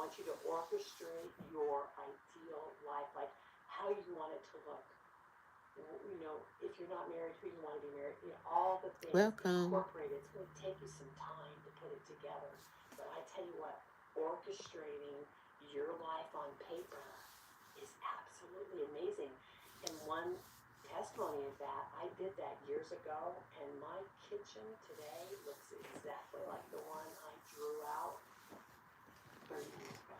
want you to orchestrate your ideal life, like how you want it to look. If you're not married, who you want to be married, all the things Welcome. incorporated. It's going to take you some time to put it together. But I tell you what, orchestrating your life on paper is absolutely amazing. And one testimony of that, I did that years ago, and my kitchen today looks exactly like the one I drew out 30 years ago.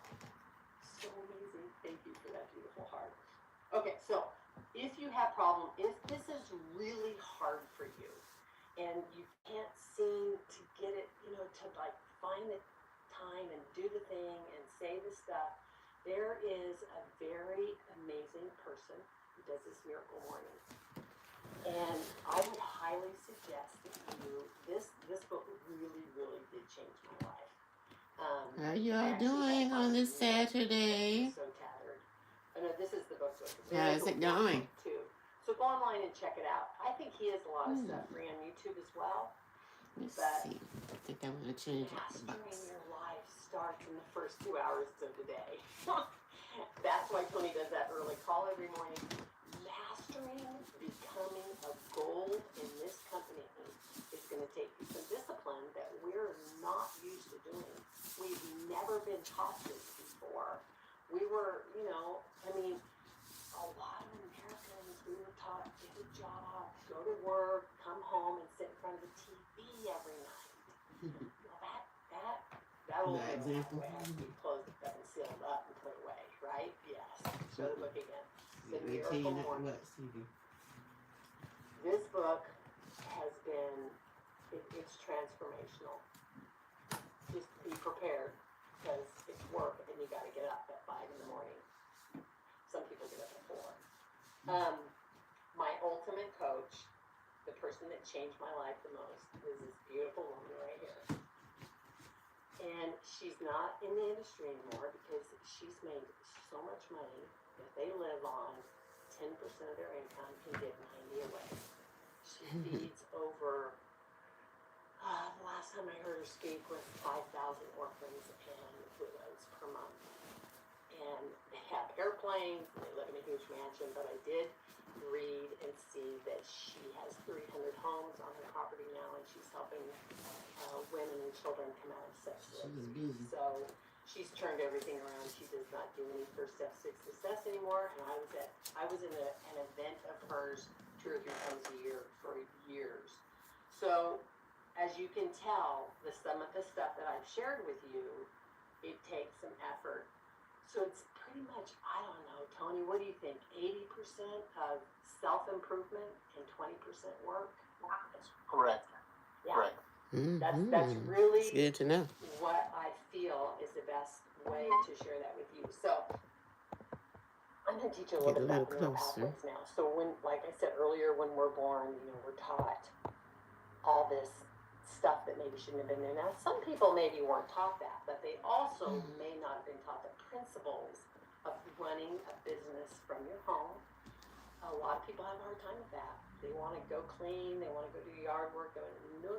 So amazing. Thank you for that beautiful heart. Okay, so if you have problem, if this is really hard for you and you can't seem to get it, to like find the time and do the thing and say the stuff, there is a very amazing person who does this miracle morning. And I would highly suggest that this book really, really did change my life. How I y'all actually got doing on mine this new because it was Saturday? so tattered. Oh no, this is the book. There's How's a it going? workbook too. So go online and check it out. I think he has a lot of Hmm. stuff free on YouTube as well. Let's But see. I think I want to change up the mastering box. your life starts in the first 2 hours of the day. That's why Tony does that early call every morning. Mastering becoming a gold in this company is going to take you some discipline that we're not used to doing. We've never been taught this before. We were, a lot of Americans, we were taught get a job, go to work, come home and sit in front of the TV every night. Well, that old That example. way has to be closed up and sealed up and put away, right? Yes. Show the book again. The Miracle Morning. This book has been, it's transformational. Just be prepared because it's work and you got to get up at 5 in the morning. Some people get up at 4. My ultimate coach, the person that changed my life the most, is this beautiful woman right here. And she's not in the industry anymore because she's made so much money that they live on 10% of their income and give 90 away. She feeds over, the last time I heard her speak was 5,000 orphans and widows per month. And they have airplanes and they live in a huge mansion, but I did read and see that she has 300 homes on her property now, and she's helping women and children come out of sex slavery. So she's turned everything around. She does not do any first step success anymore. And I was in an event of hers 2 or 3 times a year for years. So as you can tell, some of the stuff that I've shared with you, it takes some effort. So it's pretty much, I don't know, Tony, what do you think? 80% of self-improvement and 20% work? That's correct. Yeah. Correct. That's It's really good to know. what I feel is the best way to share that with you. So I'm going to teach you a little Get a bit little about neural closer. pathways now. So like I said earlier, when we're born, we're taught all this stuff that maybe shouldn't have been there. Now, some people maybe weren't taught that, but they also may not have been taught the principles of running a business from your home. A lot of people have a hard time with that. They want to go clean, they want to go do yard work. No.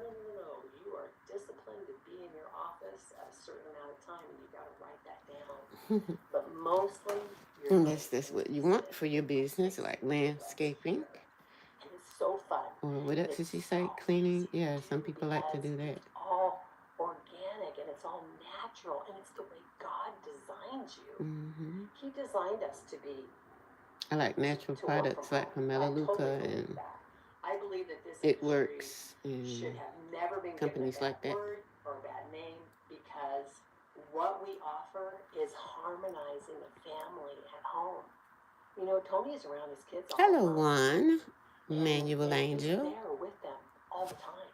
You are disciplined to be in your office at a certain amount of time, and you got to write that down. But mostly, Unless that's what you want for your business, like landscaping. And it's so fun. Or what else did she say? Cleaning? Yeah, some people like to do that. It's all organic and it's all natural, and it's the way God designed you. Mm-hmm. He designed us to be. I like natural products like from Melaleuca, and I believe that this It Works and should have never been companies given a like bad that. word or a bad name, because what we offer is harmonizing the family at home. Tony is around his kids all Hello, the time. Juan. And Manuel he's Angel. there with them all the time.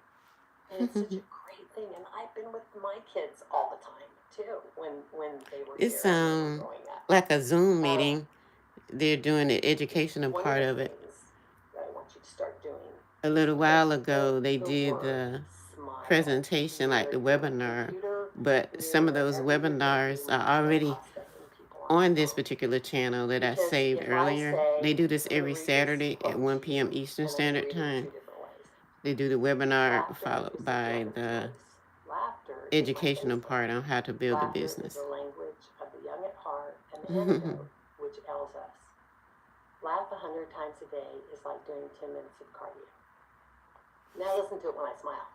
And it's such a great thing. And I've been with my kids all the time too when they were It's here and they were growing up. like a Zoom meeting. They're doing the educational One part of of the it. things that I want you to start doing A little while ago, they did the smile presentation, like the webinar, but some of those webinars are already on this particular channel that I saved earlier. They do this every Saturday at 1 p.m. Eastern Standard Time. They do the webinar followed by the educational part on how to build a business. Laughter is the language of an antidote, which ails us. Laugh 100 times a day is like doing 10 minutes of cardio. Now listen to it when I smile.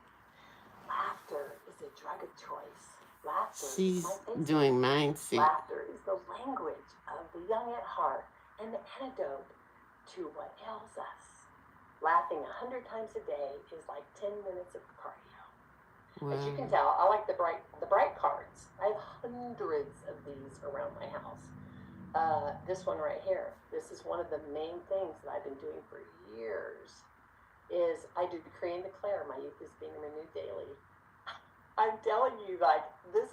Laughter is a drug of choice. Laughter is my She's face. doing mindset. Laughter is the language of the young at heart and the antidote to what ails us. Laughing 100 times a day is like 10 minutes of cardio. Wow. As you can tell, I like the bright cards. I have hundreds of these around my house. This one right here, this is one of the main things that I've been doing for years, is I do decree and declare my youth is being renewed daily. I'm telling you, like, this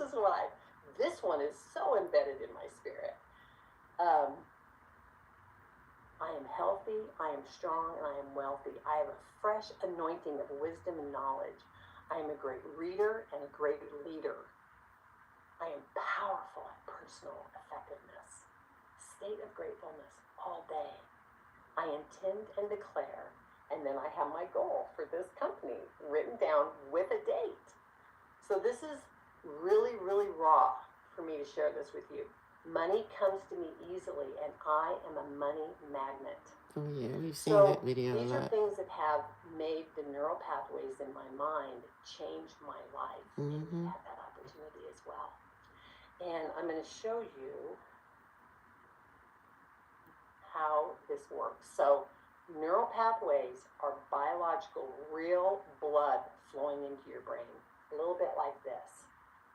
one is so embedded in my spirit. I am healthy, I am strong, and I am wealthy. I have a fresh anointing of wisdom and knowledge. I am a great reader and a great leader. I am powerful at personal effectiveness. State of gratefulness all day. I intend and declare, and then I have my goal for this company written down with a date. So this is really, really raw for me to share this with you. Money comes to me easily, and I am a money magnet. Oh yeah, we've seen that video a These are lot. things that have made the neural pathways in my mind change my life. And you have that opportunity as well. And I'm going to show you how this works. So neural pathways are biological, real blood flowing into your brain, a little bit like this.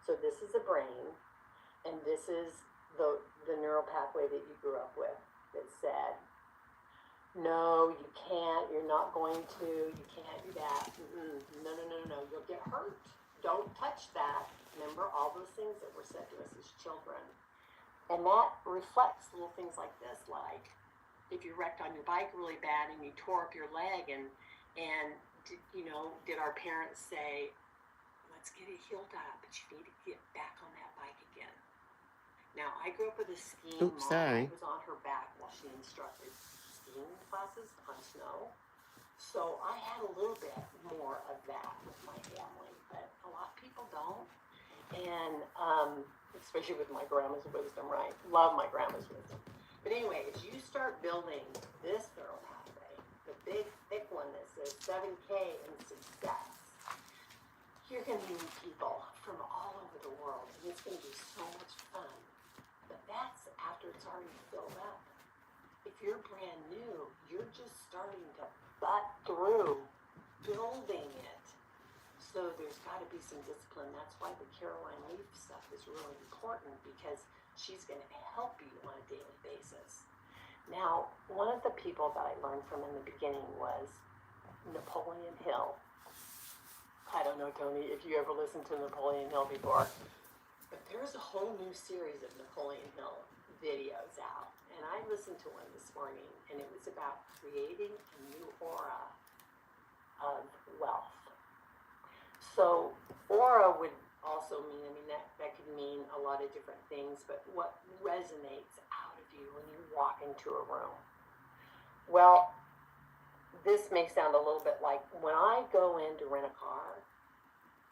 So this is the brain, and this is the neural pathway that you grew up with that said, no, you can't, you're not going to, you can't do that, no, you'll get hurt, don't touch that. Remember all those things that were said to us as children. And that reflects little things like this, like if you wrecked on your bike really bad and you tore up your leg, and did our parents say, let's get it healed up, but you need to get back on that bike again. Now, I grew up with a skiing mom. I was on her back while she instructed skiing classes on snow. So I had a little bit more of that with my family, but a lot of people don't. And especially with my grandma's wisdom, right? Love my grandma's wisdom. But anyway, as you start building this neural pathway, the big, thick one that says 7K and success, you're going to meet people from all over the world, and it's going to be so much fun. But that's after it's already filled up. If you're brand new, you're just starting to butt through building it. So there's got to be some discipline. That's why the Caroline Leaf stuff is really important, because she's going to help you on a daily basis. Now, one of the people that I learned from in the beginning was Napoleon Hill. I don't know, Tony, if you ever listened to Napoleon Hill before, but there's a whole new series of Napoleon Hill videos out. And I listened to one this morning, and it was about creating a new aura of wealth. So aura would also mean, that could mean a lot of different things, but what resonates out of you when you walk into a room? Well, this may sound a little bit like when I go in to rent a car,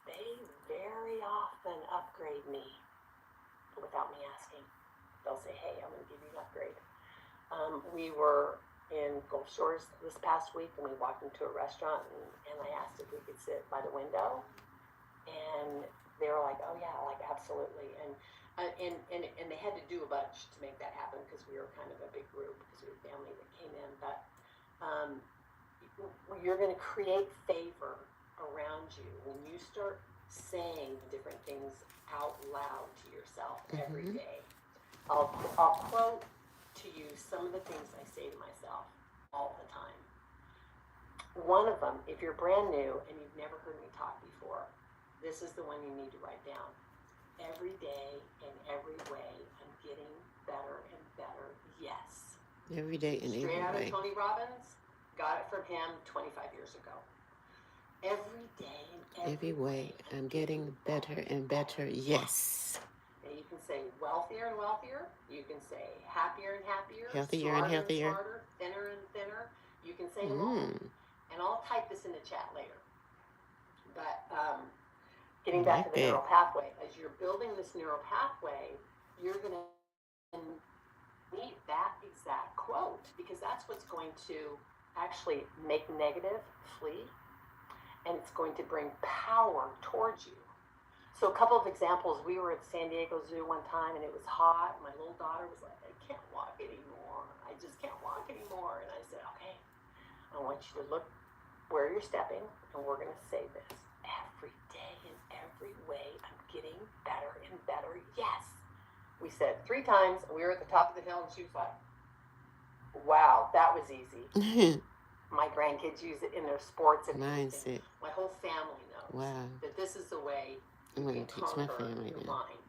they very often upgrade me without me asking. They'll say, hey, I'm going to give you an upgrade. We were in Gulf Shores this past week, and we walked into a restaurant, and I asked if we could sit by the window, and they were like, oh yeah, like absolutely. And they had to do a bunch to make that happen, because we were kind of a big group, because we were family that came in. But you're going to create favor around you when you start saying different things out loud to yourself every day. I'll quote to you some of the things I say to myself all the time. One of them, if you're brand new and you've never heard me talk before, this is the one you need to write down. Every day, in every way, I'm getting better and better. Yes. Every day in every way. Straight out of Tony Robbins. Got it from him 25 years ago. Every day in every way, I'm getting better and better. Yes. And you can say wealthier and wealthier. You can say happier and happier. Healthier and healthier. Smarter, thinner and thinner. You can say them all. And I'll type this in the chat later. But getting back to the neural pathway, as you're building this neural pathway, you're going to need that exact quote, because that's what's going to actually make negative flee, and it's going to bring power towards you. So a couple of examples, we were at San Diego Zoo one time and it was hot. My little daughter was like, I can't walk anymore. I just can't walk anymore. And I said, okay, I want you to look where you're stepping, and we're going to say this. Every day in every way, I'm getting better and better. Yes. We said 3 times, and we were at the top of the hill, and she was like, wow, that was easy. My grandkids use it in their sports and everything. My whole family knows that this is the way you can conquer your mind,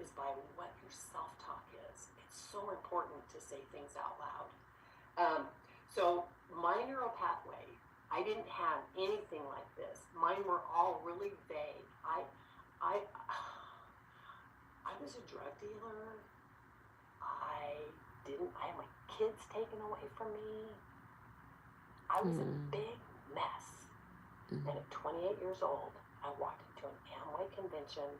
is by what your self-talk is. It's so important to say things out loud. So my neural pathway, I didn't have anything like this. Mine were all really vague. I was a drug dealer. I had my kids taken away from me. I was a big mess. And at 28 years old, I walked into an Amway convention,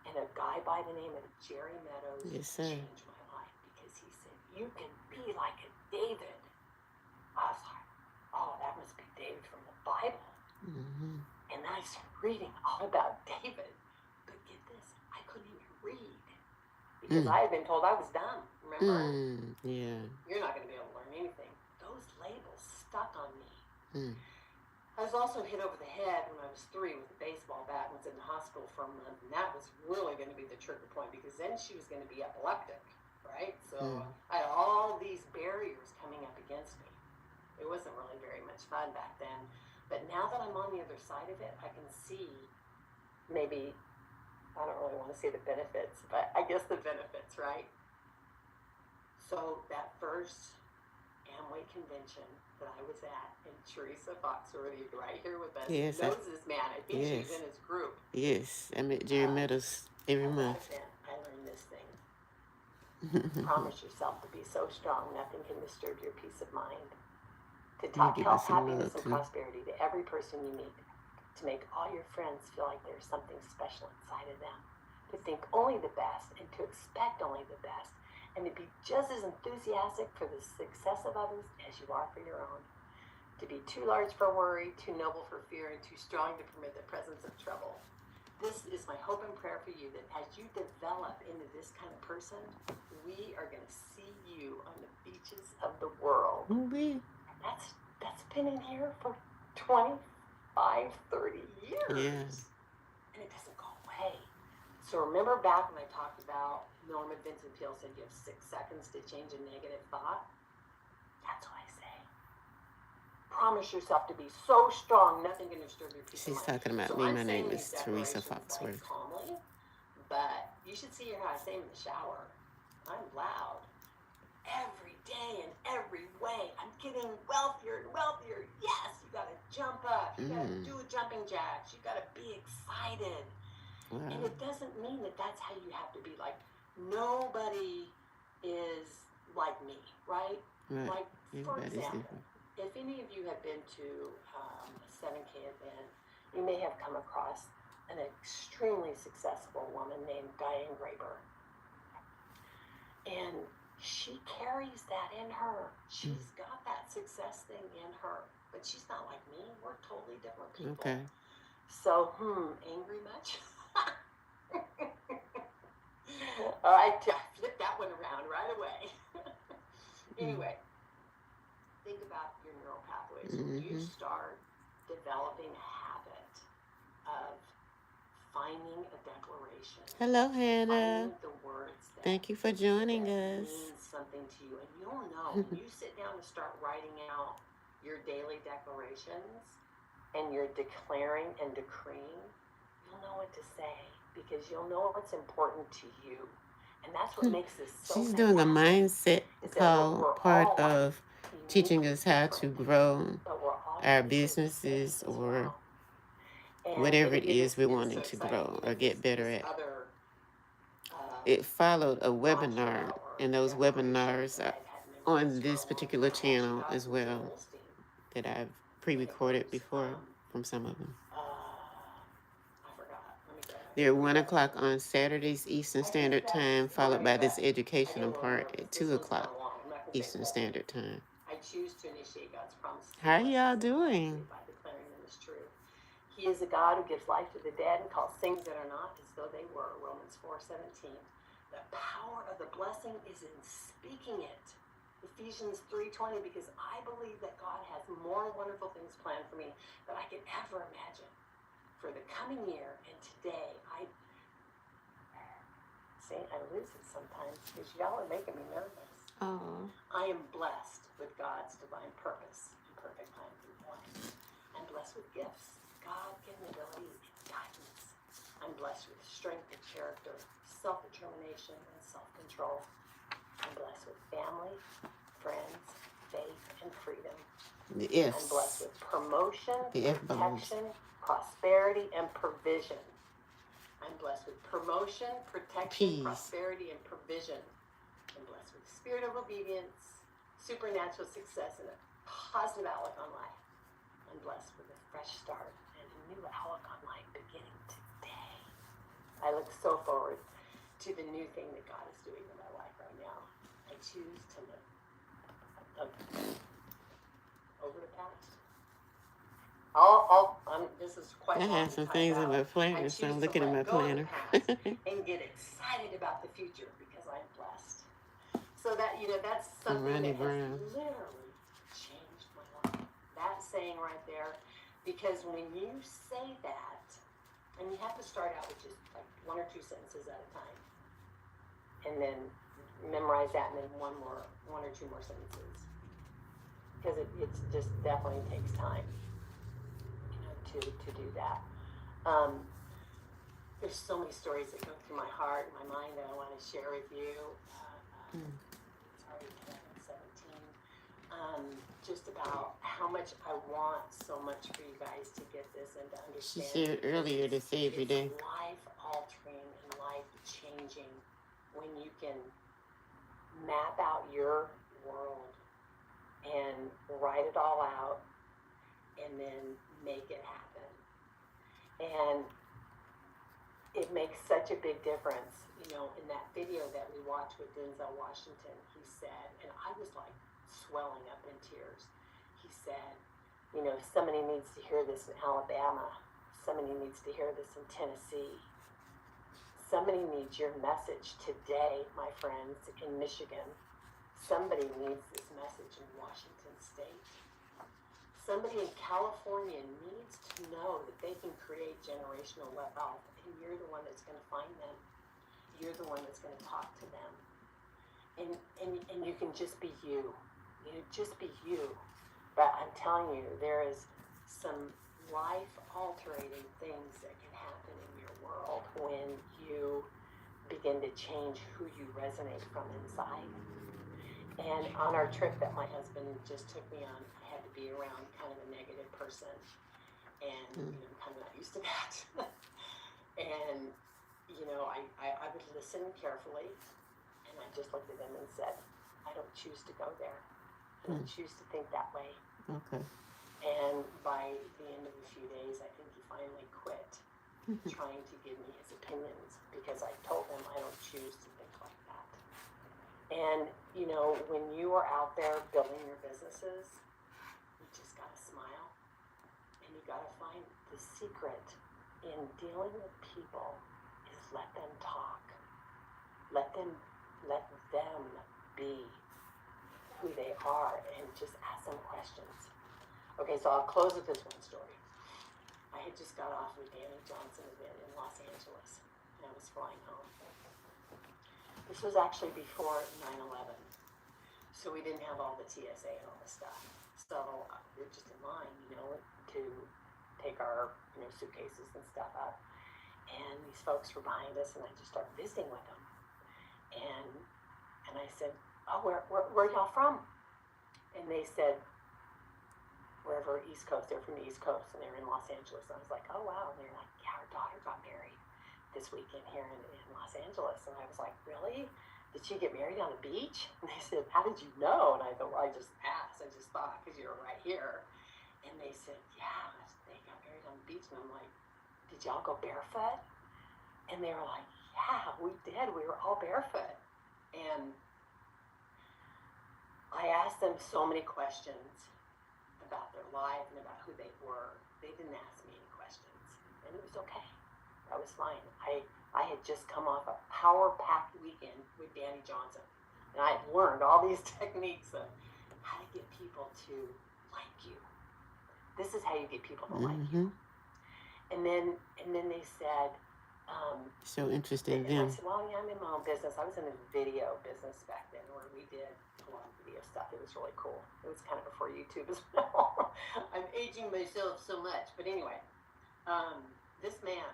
and a guy by the name of Jerry Meadows changed my life, because he said, you can be like a David. I was like, oh, that must be David from the Bible. And then I started reading all about David. But get this, I couldn't even read, because I had been told I was dumb. Remember? Yeah. You're not going to be able to learn anything. Those labels stuck on me. I was also hit over the head when I was 3 with a baseball bat and was in the hospital for a month. And that was really going to be the trigger point, because then she was going to be epileptic, right? So I had all these barriers coming up against me. It wasn't really very much fun back then. But now that I'm on the other side of it, I can see maybe, I don't really want to say the benefits, but I guess the benefits, right? So that first Amway convention that I was at, and Teresa Foxworthy right here with us knows this man. I think she was in his group. Yes, I met Jerry Meadows every month. I learned this thing. Promise yourself to be so strong, nothing can disturb your peace of mind. To talk health, happiness, and prosperity to every person you meet. To make all your friends feel like there's something special inside of them. To think only the best, and to expect only the best. And to be just as enthusiastic for the success of others as you are for your own. To be too large for worry, too noble for fear, and too strong to permit the presence of trouble. This is my hope and prayer for you, that as you develop into this kind of person, we are going to see you on the beaches of the world. That's been in here for 25, 30 years. And it doesn't go away. So remember back when I talked about Norman Vincent Peale said you have 6 seconds to change a negative thought? That's what I say. Promise yourself to be so strong, nothing can disturb your peace of mind. She's talking about me. My name is Teresa Foxworth. Calmly, but you should see how I say in the shower. I'm loud. Every day in every way, I'm getting wealthier and wealthier. Yes, you gotta jump up. You gotta do jumping jacks. You gotta be excited. Wow. And it doesn't mean that that's how you have to be. Like, nobody is like me, right? Like, for example, if any of you have been to a 7K event, you may have come across an extremely successful woman named Diane Graeber. And she carries that in her. She's got that success thing in her. But she's not like me. We're totally different people. Okay. So, angry much? All right, flip that one around right away. Anyway, think about your neural pathways. When you start developing a habit of finding a declaration. Hello, Hannah. Finding the words that Thank you for joining us. means something to you. And you'll know when you sit down and start writing out your daily declarations and you're declaring and decreeing, you'll know what to say, because you'll know what's important to you. And that's what makes this so She's doing a mindset call, part of teaching us how to grow our businesses or whatever it is we're wanting to grow or get better at. It followed a webinar, and those webinars are on this particular channel as well that I've pre-recorded before from some of them. They're 1 o'clock on Saturdays Eastern Standard Time, followed by this I educational get a little part nervous. at This 2 one's kind o'clock of long. I'm not gonna say Eastern full. Standard Time. I choose to initiate God's promises and How blessings y'all in my life doing? by declaring them as true. He is a God who gives life to the dead and calls things that are not as though they were. Romans 4:17. The power of the blessing is in speaking it. Ephesians 3:20, because I believe that God has more wonderful things planned for me than I could ever imagine. For the coming year and today, I lose it sometimes because y'all are making me nervous. Oh. I am blessed with God's divine purpose and perfect plan for my life. I'm blessed with gifts, God-given ability, and guidance. I'm blessed with strength of character, self-determination, and self-control. I'm blessed with family, friends, faith, and freedom. The I'm blessed F's. with promotion, The F bombs. protection, prosperity, and provision. I'm blessed with promotion, protection, Peas. prosperity, and provision. I'm blessed with the spirit of obedience, supernatural success, and a positive outlook on life. I'm blessed with a fresh start and a new outlook on life beginning today. I look so forward to the new thing that God is doing in my life right now. I choose to live over the past. This is quite I long have to some type things in out. my I planner, so choose I'm to looking at my let go of the planner. past and get excited about the future because I'm blessed. So that, that's something Ronnie that has Brown. literally changed my life. That saying right there, because when you say that, and you have to start out with just like 1 or 2 sentences at a time, and then memorize that, and then 1 or 2 more sentences, because it's just definitely takes time, to do that. There's so many stories that go through my heart and my mind that I want to share with you. It's already 17. Just about how much I want so much for you guys to get this and to She understand. said earlier this every day. It's life-altering and life-changing when you can map out your world and write it all out and then make it happen. And it makes such a big difference. In that video that we watched with Denzel Washington, he said, and I was like swelling up in tears. He said, somebody needs to hear this in Alabama. Somebody needs to hear this in Tennessee. Somebody needs your message today, my friends, in Michigan. Somebody needs this message in Washington State. Somebody in California needs to know that they can create generational wealth, and you're the one that's going to find them. You're the one that's going to talk to them. And you can just be you. Just be you. But I'm telling you, there is some life-altering things that can happen in your world when you begin to change who you resonate from inside. And on our trip that my husband just took me on, I had to be around kind of a negative person. And, I'm kind of not used to that. And, I would listen carefully. And I just looked at him and said, I don't choose to go there. I don't choose to think that way. Okay. And by the end of a few days, I think he finally quit trying to give me his opinions because I told him I don't choose to think like that. And, when you are out there building your businesses, you just got to smile. And you got to find the secret in dealing with people is let them talk. Let them be who they are and just ask them questions. Okay, so I'll close with this one story. I had just got off of Danny Johnson event in Los Angeles, and I was flying home. This was actually before 9/11, so we didn't have all the TSA and all the stuff. So we were just in line, to take our suitcases and stuff up. And these folks were behind us, and I just started visiting with them. And I said, "Oh, where y'all from?" And they said, "Wherever, East Coast." They're from the East Coast, and they were in Los Angeles. And I was like, "Oh, wow." And they're like, "Yeah, our daughter got married this weekend here in Los Angeles." And I was like, "Really? Did she get married on the beach?" And they said, "How did you know?" And I thought, "Well, I just asked. I just thought because you're right here." And they said, "Yeah, they got married on the beach." And I'm like, "Did y'all go barefoot?" And they were like, yeah, we did. We were all barefoot. And I asked them so many questions about their life and about who they were. They didn't ask me any questions. And it was okay. That was fine. I had just come off a power-packed weekend with Danny Johnson. And I had learned all these techniques of how to get people to like you. This is how you get people to like you. And then they said, so interesting. I said, well, yeah, I'm in my own business. I was in the video business back then where we did a lot of video stuff. It was really cool. It was kind of before YouTube as well. I'm aging myself so much. But anyway, this man,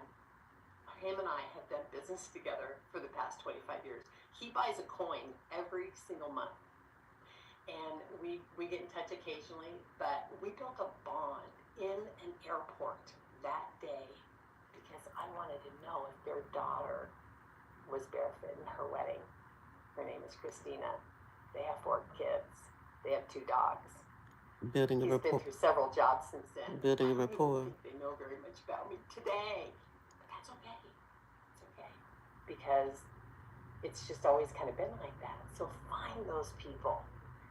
him and I have done business together for the past 25 years. He buys a coin every single month. And we get in touch occasionally, but we built a bond in an airport that day because I wanted to know if their daughter was barefoot in her wedding. Her name is Christina. They have 4 kids. They have 2 dogs. Building a rapport. He's been through several jobs since then. Building a rapport. I don't think they know very much about me today, but that's okay. It's okay because it's just always kind of been like that. So find those people.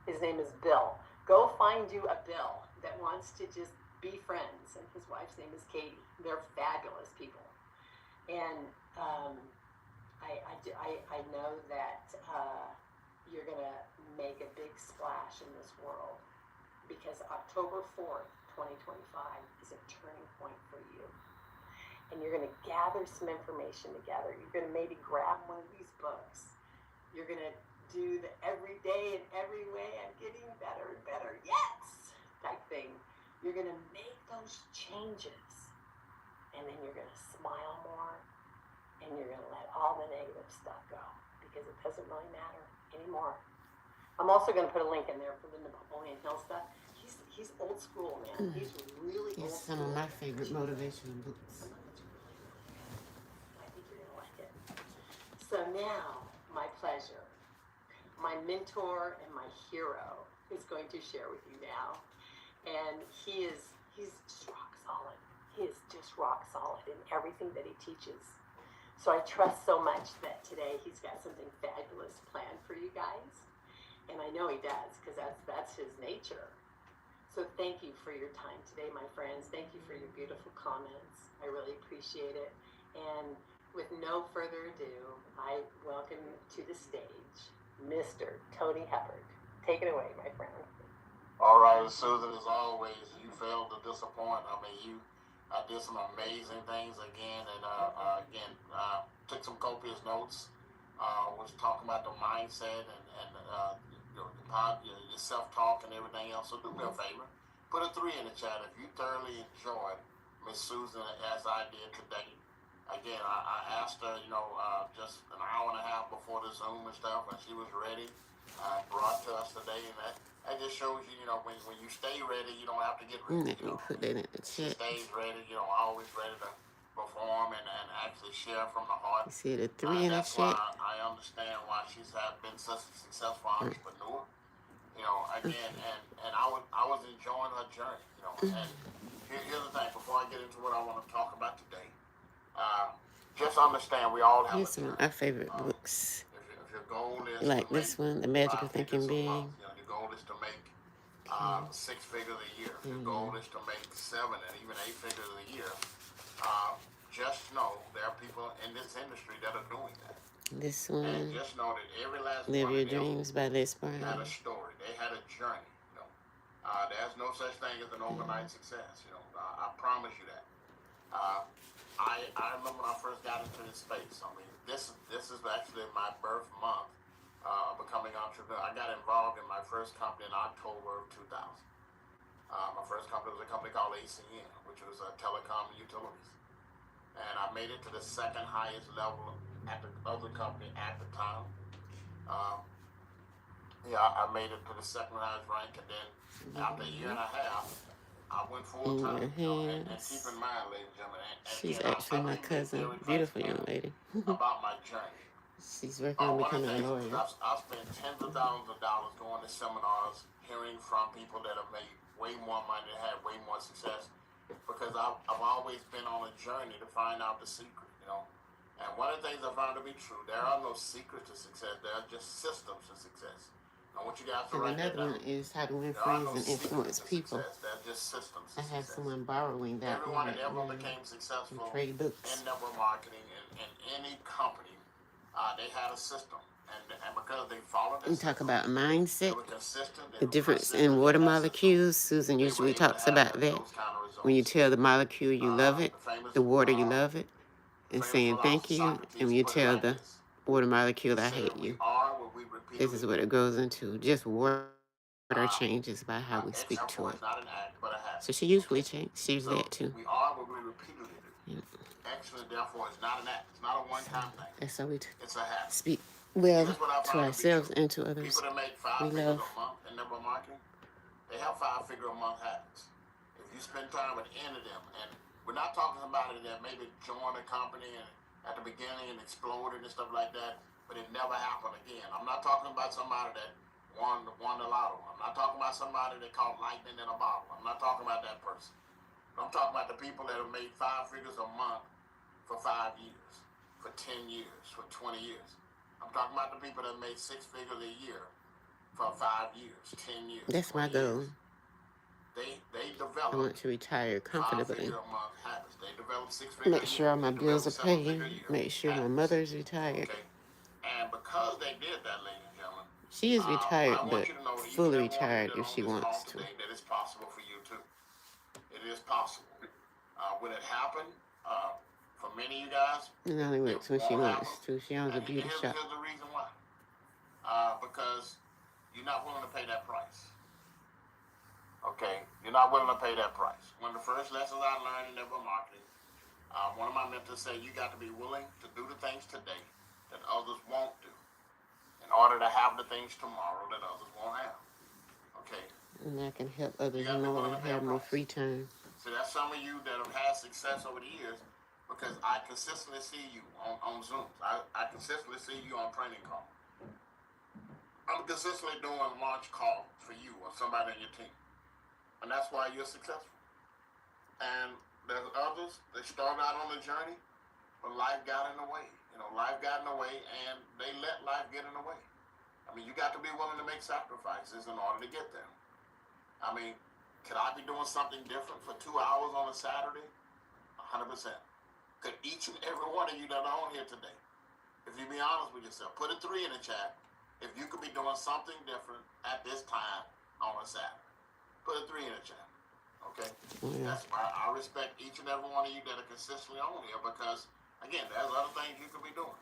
His name is Bill. Go find you a Bill that wants to just be friends, and his wife's name is Katie. They're fabulous people, and I know that you're gonna make a big splash in this world because October 4th, 2025 is a turning point for you, and you're gonna gather some information together. You're gonna maybe grab one of these books. You're gonna do the every day in every way I'm getting better and better, yes, type thing. You're going to make those changes, and then you're going to smile more, and you're going to let all the negative stuff go because it doesn't really matter anymore. I'm also going to put a link in there for the Napoleon Hill stuff. He's old school, man. He's really old school. Some of my favorite motivational books. I think you're going to like it. So now, my pleasure. My mentor and my hero is going to share with you now. And he's just rock solid. He is just rock solid in everything that he teaches. So I trust so much that today he's got something fabulous planned for you guys. And I know he does because that's his nature. So thank you for your time today, my friends. Thank you for your beautiful comments. I really appreciate it. And with no further ado, I welcome to the stage Mr. Tony Hubbard. Take it away, my friend. All right, Susan, as always, you failed to disappoint. I mean, you did some amazing things again, and took some copious notes. Was talking about the mindset and your self-talk and everything else. So do me a favor, put a 3 in the chat if you thoroughly enjoyed Miss Susan as I did today. Again, I asked her, just an hour and a half before the Zoom and stuff, and she was ready. Brought to us today, and that just shows you, when you stay ready, you don't have to get ready. Let me put that in the She chat. stays ready, always ready to perform and actually share from the heart. You see the 3 in the That's chat? why I understand why she's been such a successful entrepreneur. Again, and I was enjoying her journey. And here's the thing. Before I get into what I want to talk about today. Just understand we all have Here's some of my favorite books. If your goal is Like to this make one, The Magic of 5 Thinking figures a Big. month, your goal is to make 6 figures a year. If your goal is to make 7 and even 8 figures a year. Just know there are people in this industry that are doing that. This And one, just know that every last Live one Your of them Dreams by Les Brown. had a story. They had a journey. There's no such thing as an overnight success. I promise you that. I remember when I first got into this space. I mean, this is actually my birth month of becoming an entrepreneur. I got involved in my first company in October of 2000. My first company was a company called ACN, which was telecom utilities. And I made it to the second highest level at the other company at the time. I made it to the second highest rank, and then after a year and a half, I went full time. And keep in mind, ladies and gentlemen, She's actually my cousin. Beautiful young lady. about my journey. She's working on becoming a lawyer. I've spent tens of thousands of dollars going to seminars, hearing from people that have made way more money, that had way more success, because I've always been on a journey to find out the secret, And one of the things I found to be true, there are no secrets to success. There are just systems to success. I want you guys to And write that another down. one is how to win There are friends no and secrets influence to people. success. There are just systems I to have success. someone borrowing that Everyone one that ever became successful trade books. in network marketing in any company, they had a system. And because they followed that We talk system, about they mindset, were consistent, they the were difference persistent in water in that system, molecules. Susan they were usually able to talks have about that. those kind of results. When you tell the molecule you love it, The famous, the water you love it, and saying thank philosopher you, Socrates and when you put it tell like the this. water molecule He I said, hate "We you. are what we This is repeatedly what do." it goes into. Just water changes by how we speak to Example it. is not an act, but a habit. So she usually shares So that too. we are what we repeatedly do. Yeah. Excellence, therefore, is not an act. It's not a one-time thing. That's how we It's a habit. speak well Here's what I to found to be ourselves true. and to others. People that make We 5 figures love. a month in network marketing, they have 5-figure a month habits. If you spend time with any of them, and we're not talking about it that maybe joined a company and at the beginning and exploded and stuff like that, but it never happened again. I'm not talking about somebody that won the lotto. I'm not talking about somebody that caught lightning in a bottle. I'm not talking about that person. I'm talking about the people that have made 5 figures a month for 5 years, for 10 years, for 20 years. I'm talking about the people that made 6 figures a year for 5 years, 10 years. That's my 20 goal. years. They I develop want to retire comfortably. 5-figure a month habits. They develop 6-figure Make sure all my bills are paid. 7-figure a year Make sure my habits. mother's retired. Okay? And because they did that, ladies and gentlemen, She is retired, I but want you to know that each fully and every one of you retired that if on she this call wants to. today, that it's possible for you too. It is possible. When it happened, for many of you guys, It only works when she wants to. She owns a and beauty shop. here's the reason why. Because you're not willing to pay that price. Okay? You're not willing to pay that price. One of the first lessons I learned in network marketing, one of my mentors said, you got to be willing to do the things today that others won't do in order to have the things tomorrow that others won't have. Okay? And I can help others gotta be more willing and to pay a have more price. free time. So that's some of you that have had success over the years because I consistently see you on Zooms. I consistently see you on training calls. I'm consistently doing a launch call for you or somebody on your team. And that's why you're successful. And there's others that started out on the journey, but life got in the way. Life got in the way and they let life get in the way. I mean, you got to be willing to make sacrifices in order to get there. I mean, could I be doing something different for 2 hours on a Saturday? 100%. Could each and every one of you that are on here today, if you be honest with yourself, put a 3 in the chat if you could be doing something different at this time on a Saturday. Put a 3 in the chat. Okay? Yeah. That's why I respect each and every one of you that are consistently on here because, again, there's other things you could be doing.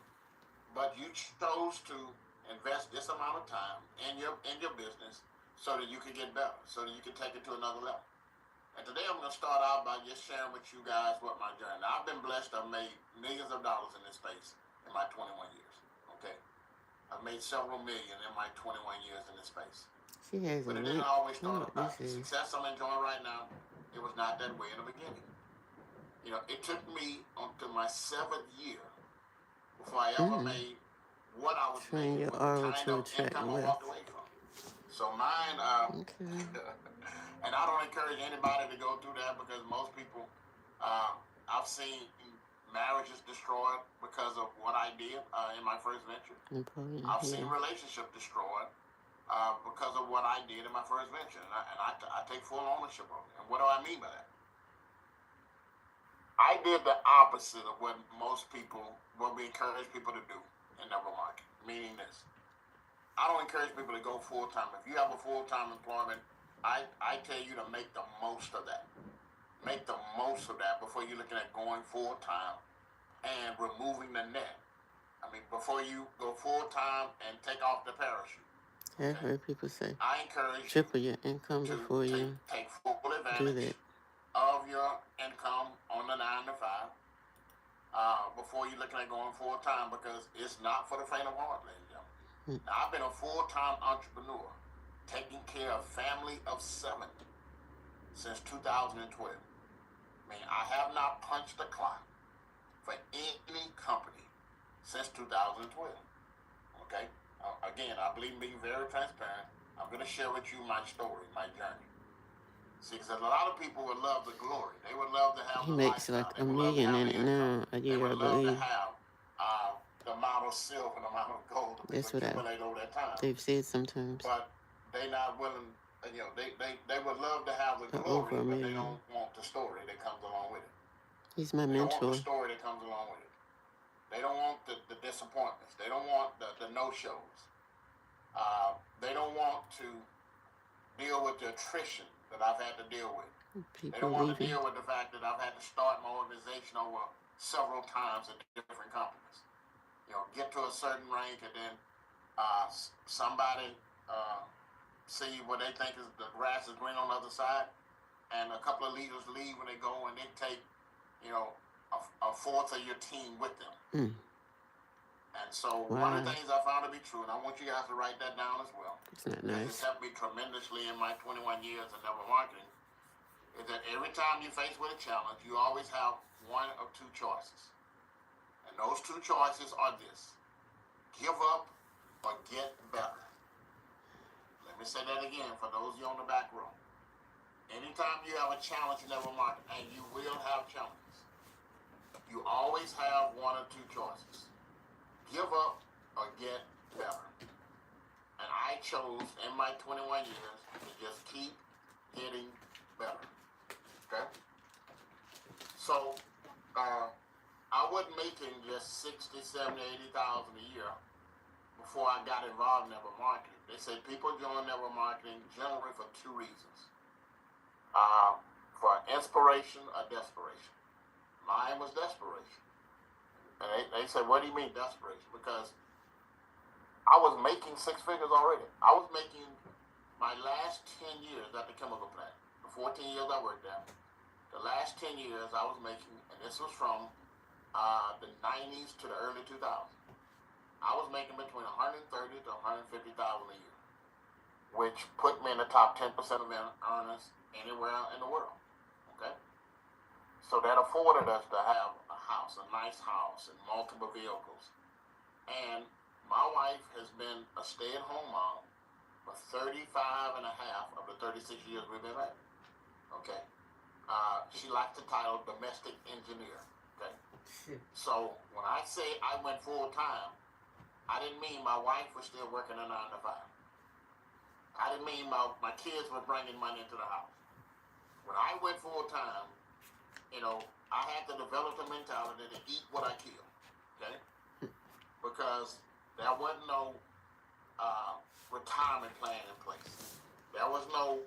But you chose to invest this amount of time in your business so that you can get better, so that you can take it to another level. And today I'm going to start out by just sharing with you guys what my journey. Now, I've been blessed. I've made millions of dollars in this space in my 21 years. Okay? I've made several million in my 21 years in this space. She has But a it didn't link. always I start know up what that. this The is. success I'm enjoying right now, it was not that way in the beginning. It took me until my 7th year before I ever made what I was Train making your with aura the kind to of attract income I wealth. walked away from. So mine, Okay. and I don't encourage anybody to go through that because most people, I've seen marriages destroyed because of what I did in my first venture. Important. I've seen Yeah. relationships destroyed because of what I did in my first venture. And I take full ownership of it. And what do I mean by that? I did the opposite of what we encourage people to do in network marketing. Meaning this. I don't encourage people to go full-time. If you have a full-time employment, I tell you to make the most of that. Make the most of that before you're looking at going full-time and removing the net. I mean, before you go full-time and take off the parachute. I've heard people say I encourage triple your income you before to you take full do advantage that. of your income on the 9 to 5 before you're looking at going full-time because it's not for the faint of heart, ladies and gentlemen. Now, I've been a full-time entrepreneur taking care of family of 7 since 2012. I mean, I have not punched the clock for any company since 2012. Okay? Again, I believe in being very transparent. I'm going to share with you my story, my journey. See, because a lot of people would love the glory. They would love to have He the makes lifestyle. like They $1 would love to million have in the it income. now a They year, I would love to believe. have of silver and amount of gold that That's they've what accumulated over that time. they've said sometimes. But they not willing, you know, they would love to have the Over glory, a but they million. don't want the story that comes along with it. He's my They don't want mentor. the story that comes along with it. They don't want the disappointments. They don't want the no-shows. They don't want to deal with the attrition that I've had to deal with. They don't People want to leaving. deal with the fact that I've had to start my organization over several times at different companies. You know, get to a certain rank and then somebody see what they think is the grass is green on the other side, and a couple of leaders leave when they go and they take, you know, a fourth of your team with them. Mm. And so Wow. one of the things I found to be true, and I want you guys to write that down as well, It's not because nice. it's helped me tremendously in my 21 years of network marketing, is that every time you're faced with a challenge, you always have one of two choices. And those two choices are this: give up or get better. Let me say that again for those of you on the back row. Anytime you have a challenge in network marketing, and you will have challenges, you always have one or two choices: give up or get better. And I chose in my 21 years to just keep getting better. Okay? So, I wasn't making just 60, 70, 80,000 a year before I got involved in network marketing. They say people join network marketing generally for two reasons. For inspiration or desperation. Mine was desperation. And they said, what do you mean desperation? Because I was making six figures already. I was making my last 10 years at the chemical plant, the 14 years I worked there, the last 10 years I was making, and this was from the 90s to the early 2000s, I was making between $130,000 to $150,000 a year, which put me in the top 10% of earners anywhere in the world. Okay? So that afforded us to have a house, a nice house, and multiple vehicles. And my wife has been a stay-at-home mom for 35 and a half of the 36 years we've been married. Okay? She likes the title domestic engineer. Okay? So when I say I went full-time, I didn't mean my wife was still working a 9 to 5. I didn't mean my kids were bringing money into the house. When I went full-time, you know, I had to develop the mentality to eat what I kill. Okay? Because there wasn't no retirement plan in place. There was no,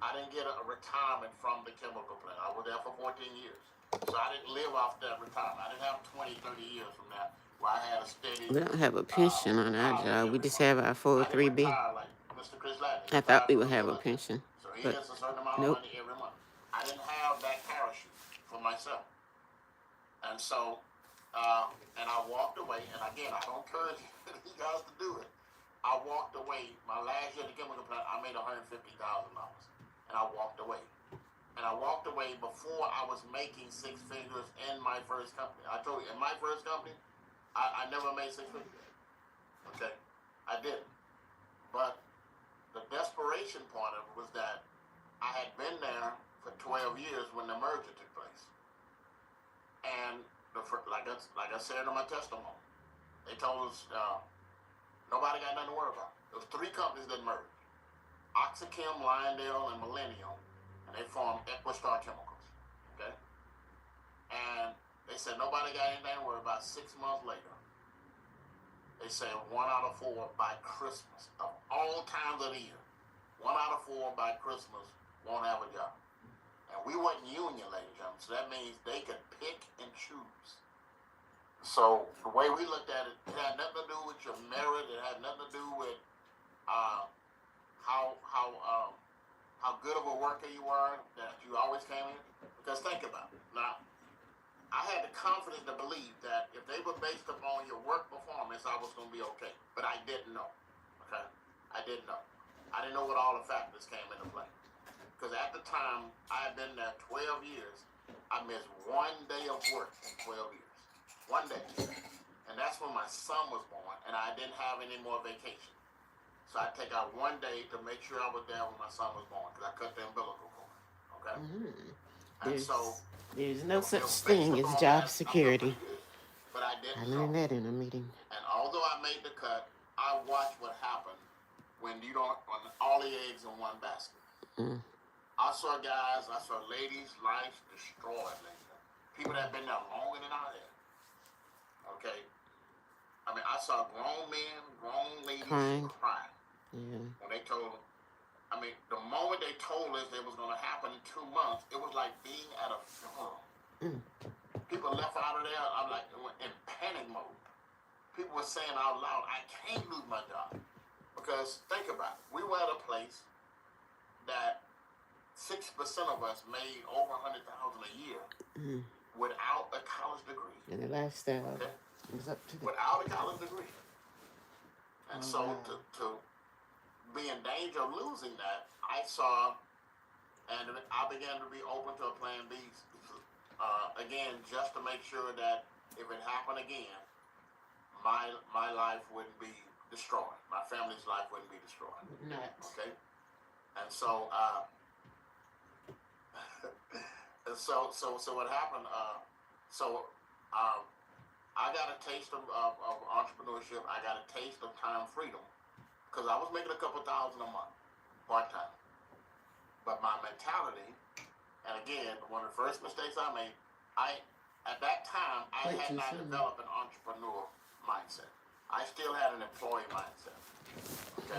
I didn't get a retirement from the chemical plant. I was there for 14 years. So I didn't live off that retirement. I didn't have 20, 30 years from that where I had a steady. We don't have a pension on our job. We just have our I didn't 403B. retire like Mr. Chris Ladney. I thought we would have a pension, So he but gets a certain amount nope. of money every month. I didn't have that parachute for myself. And so, and I walked away, and again, I don't encourage you guys to do it. I walked away, my last year at the chemical plant, I made $150,000. And I walked away. And I walked away before I was making six figures in my first company. I told you, in my first company, I never made six figures. Okay? I didn't. But the desperation part of it was that I had been there for 12 years when the merger took place. And like I said in my testimony, they told us nobody got nothing to worry about. There was 3 companies that merged: OxyChem, Lyondale, and Millennium, and they formed Equistar Chemicals. Okay? And they said nobody got anything to worry about. 6 months later, they said 1 out of 4 by Christmas, of all times of the year, 1 out of 4 by Christmas won't have a job. And we weren't union, ladies and gentlemen, so that means they could pick and choose. So the way we looked at it, it had nothing to do with your merit. It had nothing to do with how good of a worker you were, that you always came in. Because think about it. Now, I had the confidence to believe that if they were based upon your work performance, I was going to be okay. But I didn't know. Okay? I didn't know. I didn't know what all the factors came into play. Because at the time, I had been there 12 years. I missed 1 day of work in 12 years. 1 day. And that's when my son was born, and I didn't have any more vacation. So I'd take out 1 day to make sure I was there when my son was born, because I cut the umbilical cord. Okay? And so There's no such thing as job security. But I didn't I learned know. that in a meeting. And although I made the cut, I watched what happened when you don't when all the eggs in one basket. Mm. I saw ladies' lives destroyed. People that have been there longer than I have. Okay. I mean, I saw grown men, grown ladies Crying. cry Yeah. when they told them. I mean, the moment they told us it was going to happen in 2 months, it was like being at a funeral. Mm. People left out of there, I'm like, in panic mode. People were saying out loud, I can't lose my job. Because think about it, we were at a place that 6% of us made over $100,000 a year without a college degree. And the lifestyle Okay? is up to the... Without a college degree. And so to be in danger of losing that, I saw, and I began to be open to a plan B, again, just to make sure that if it happened again, my life wouldn't be destroyed. My family's life wouldn't be destroyed. Nuts. Okay? And so, so what happened, I got a taste of entrepreneurship. I got a taste of time freedom because I was making a couple $1,000 a month, part-time. But my mentality, and again, one of the first mistakes I made, at that time, I had not developed an entrepreneur mindset. I still had an employee mindset, okay?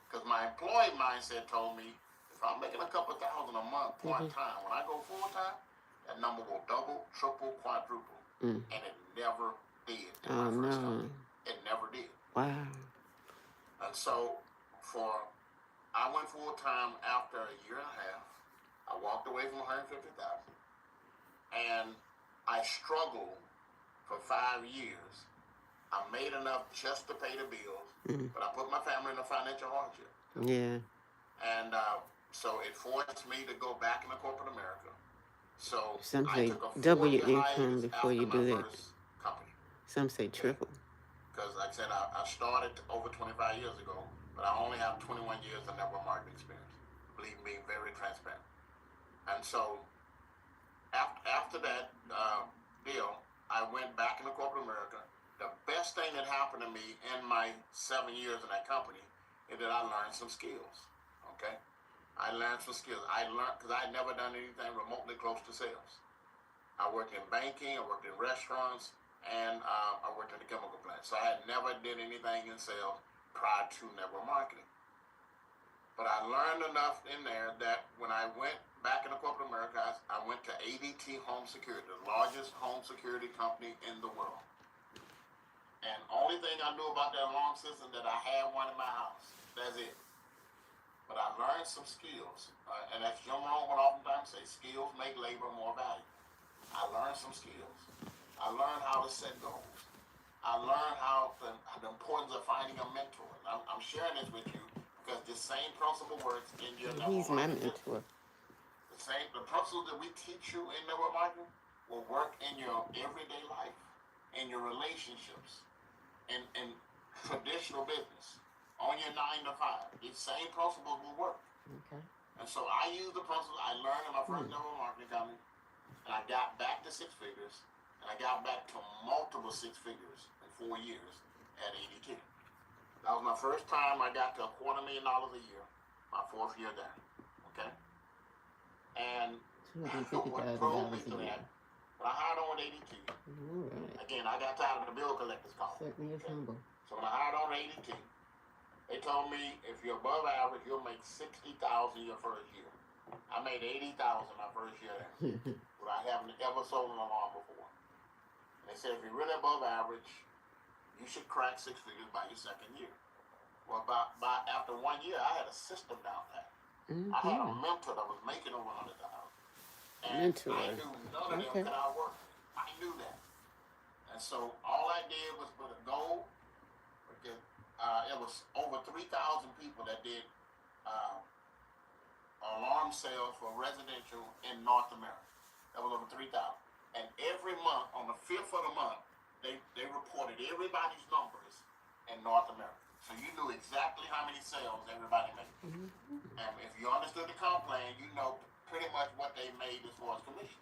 Because my employee mindset told me, if I'm making a couple $1,000 a month part-time, when I go full-time, that number will double, triple, quadruple. And it never did in my first company. It never did. Wow. And so I went full-time after a year and a half. I walked away from $150,000. And I struggled for 5 years. I made enough just to pay the bills, but I put my family in a financial hardship. Yeah. And so it forced me to go back into corporate America. So some I say took a double 4-year your income hiatus before you after do my that. first company. Some say triple. Because like I said, I started over 25 years ago, but I only have 21 years of network marketing experience. Believe me, very transparent. And so after that deal, I went back into corporate America. The best thing that happened to me in my 7 years in that company is that I learned some skills, okay? I learned some skills. I learned, because I had never done anything remotely close to sales. I worked in banking, I worked in restaurants, and I worked in the chemical plant. So I had never did anything in sales prior to network marketing. But I learned enough in there that when I went back into corporate America, I went to ADT Home Security, the largest home security company in the world. And only thing I knew about that alarm system that I had one in my house. That's it. But I learned some skills. And as Jim Rohn would oftentimes say, skills make labor more valuable. I learned some skills. I learned how to set goals. I learned the importance of finding a mentor. I'm sharing this with you because the same principle works in your network He's my marketing. mentor. The principles that we teach you in network marketing will work in your everyday life, in your relationships, in traditional business, on your 9 to 5. These same principles will work. Okay. And so I use the principles I learned in my first network marketing company, and I got back to 6 figures, and I got back to multiple 6 figures in 4 years at ADT. That was my first time I got to $250,000 a year, my 4th year there. Okay? And what drove me to that, when I hired on with ADT, again, I got tired of the bill collectors call. Certainly is humble. So when I hired on ADT, they told me if you're above average, you'll make $60,000 your first year. I made $80,000 my first year there, but I haven't ever sold an alarm before. And they said if you're really above average, you should crack 6 figures by your 2nd year. Well, by after 1 year, I had a system down there. I had a mentor that was making over $100,000. And Mentor. I knew none of them could outwork me. I knew that. And so all I did was put a goal. Because it was over 3,000 people that did alarm sales for residential in North America. That was over 3,000. And every month, on the 5th of the month, they reported everybody's numbers in North America. So you knew exactly how many sales everybody made. And if you understood the comp plan, you know pretty much what they made as far as commission.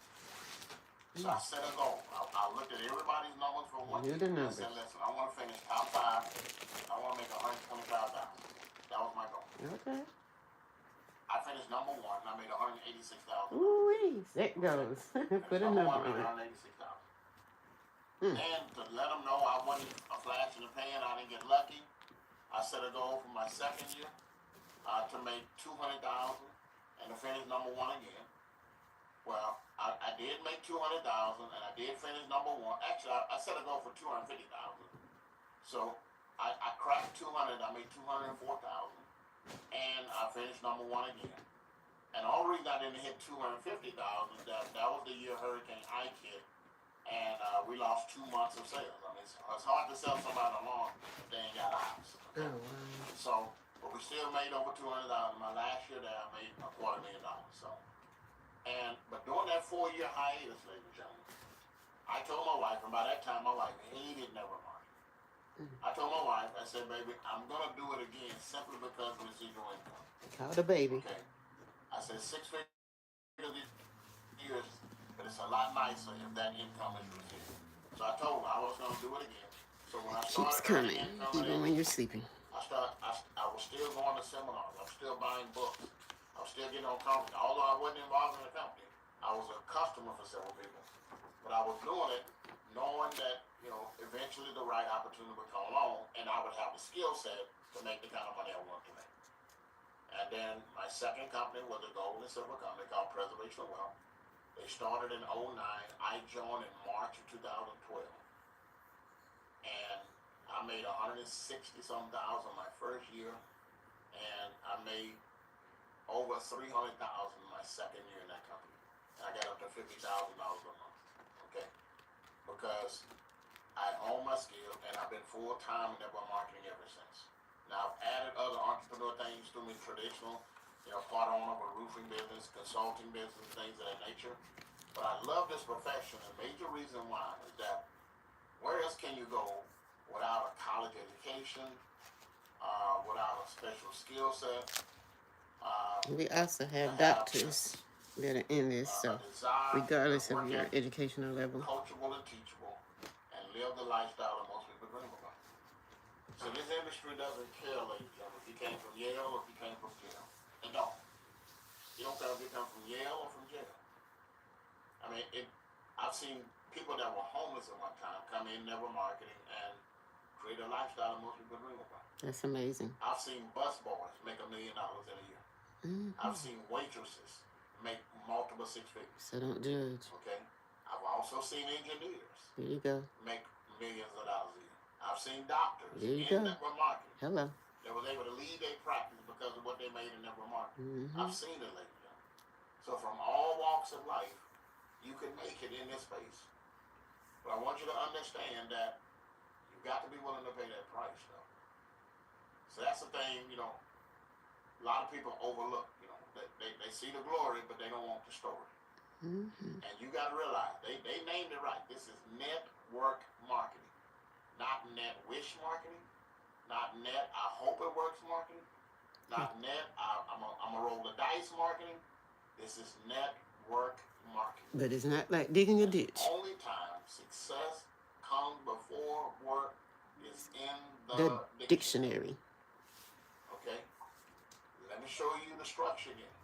So I set a goal. I looked at everybody's numbers for one Do year. the And I numbers. said, listen, I want to finish top 5. I want to make $125,000. That was my goal. Okay. I finished number 1. And I made $186,000. Ooh, that goes. Put a Number number 1 made on it. $186,000. And to let them know I wasn't a flash in the pan, I didn't get lucky. I set a goal for my second year to make $200,000 and to finish number 1 again. Well, I did make $200,000 and I did finish number 1. Actually, I set a goal for $250,000. So I cracked 200. I made $204,000 and I finished number 1 again. And the only reason I didn't hit $250,000 that was the year Hurricane Ike hit, and we lost 2 months of sales. I mean, it's hard to sell somebody a lawn if they ain't got house. Okay? Oh, wow. So, but we still made over $200,000. My last year there, I made $250,000. So, but during that 4-year hiatus, ladies and gentlemen, I told my wife, and by that time my wife hated never market. I told my wife, I said, baby, I'm gonna do it again simply because of residual income. Call the baby. Okay. I said 6 figures years, but it's a lot nicer if that income is residual. So I told her I was gonna do it again. So when I Keeps started coming, earning income, even when you're sleeping. I was still going to seminars. I was still buying books. I was still getting on conferences. Although I wasn't involved in the company, I was a customer for several people. But I was doing it knowing that, eventually the right opportunity would come along and I would have the skill set to make the kind of money I wanted to make. And then my second company was a gold and silver company called Preservation of Wealth. They started in 2009. I joined in March of 2012. And I made $160-some thousand my first year, and I made over $300,000 my second year in that company. And I got up to $50,000 a month. Okay, because I honed my skill, and I've been full-time in network marketing ever since. Now I've added other entrepreneur things to me, traditional, part owner of a roofing business, consulting business, things of that nature. But I love this profession, and the major reason why is that where else can you go without a college education, without a special skill set? We also have doctors that are in this, so regardless of your educational level. Coachable and teachable, and live the lifestyle that most people dream about. So this industry doesn't care, ladies and gentlemen, if you came from Yale or if you came from jail. It don't. You don't care if you come from Yale or from jail. I mean, I've seen people that were homeless at one time come in network marketing and create a lifestyle that most people dream about. That's amazing. I've seen bus boys make $1 million in a year. I've seen waitresses make multiple 6 figures. So don't judge. Okay. I've also seen engineers. There you go. Make millions of dollars a year. I've seen doctors in network marketing. Hello. That was able to lead their practice because of what they made in network marketing. I've seen it lately. So from all walks of life, you can make it in this space. But I want you to understand that you've got to be willing to pay that price, though. So that's the thing, a lot of people overlook. They see the glory, but they don't want the story. And you got to realize, they named it right. This is network marketing, not net wish marketing, not net I hope it works marketing, not net I'm gonna roll the dice marketing. This is network marketing. But it's not like digging a ditch. The only time success comes before work is in the dictionary. Okay? Let me show you the structure again.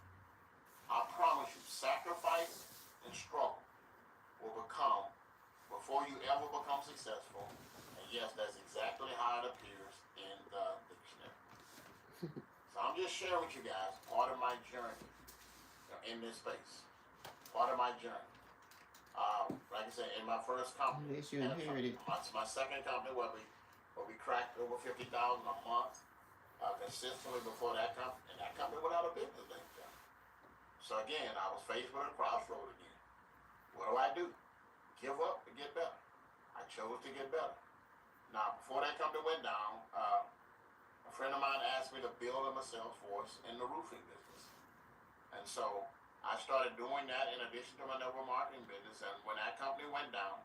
I promise you, sacrifice and struggle will become, before you ever become successful, and yes, that's exactly how it appears in the dictionary. So I'm just sharing with you guys part of my journey in this space. Part of my journey. Like I said, in my first company, Yes, you inherited. my second company where we cracked over $50,000 a month consistently before that company, and that company went out of business then. So again, I was faced with a crossroad again. What do? Give up or get better? I chose to get better. Now, before that company went down, a friend of mine asked me to build him a sales force in the roofing business. And so I started doing that in addition to my network marketing business. And when that company went down,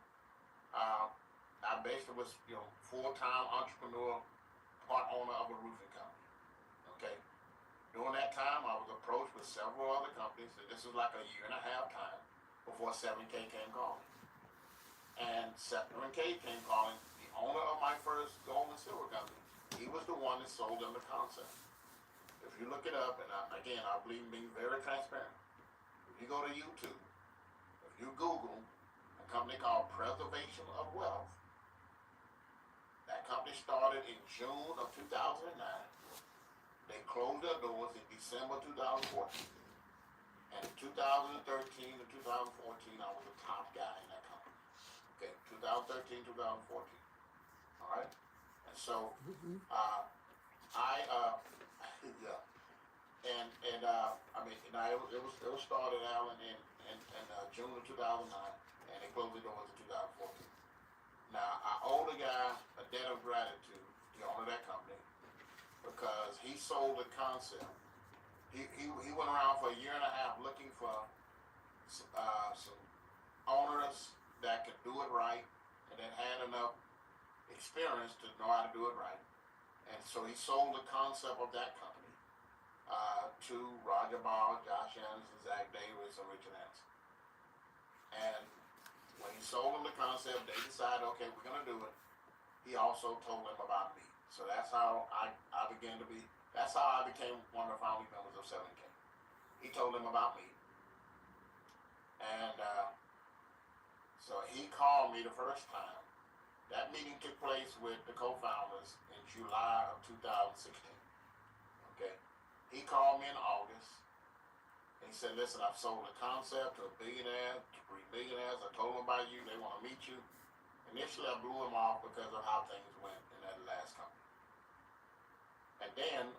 I basically was, full-time entrepreneur, part owner of a roofing company. Okay. During that time, I was approached with several other companies, and this was like a year and a half time before 7K came calling. And Scepter and K came calling, the owner of my first gold and silver company. He was the one that sold them the concept. If you look it up, and again, I believe in being very transparent. If you go to YouTube, if you Google a company called Preservation of Wealth, that company started in June of 2009. They closed their doors in December 2014. And in 2013 to 2014, I was the top guy in that company. Okay, 2013, 2014. All right? And so, yeah. I mean, it was started out in June of 2009, and they closed the doors in 2014. Now, I owe the guy a debt of gratitude, the owner of that company, because he sold the concept. He went around for a year and a half looking for some owners that could do it right and that had enough experience to know how to do it right. And so he sold the concept of that company to Roger Ball, Josh Anderson, Zach Davis, and Richard Hanson. And when he sold them the concept, they decided, okay, we're going to do it. He also told them about me. So that's how that's how I became one of the founding members of 7K. He told them about me. And so he called me the first time. That meeting took place with the co-founders in July of 2016. Okay. He called me in August. And he said, listen, I've sold the concept to a billionaire, to 3 millionaires. I told them about you. They want to meet you. Initially, I blew him off because of how things went in that last company. And then,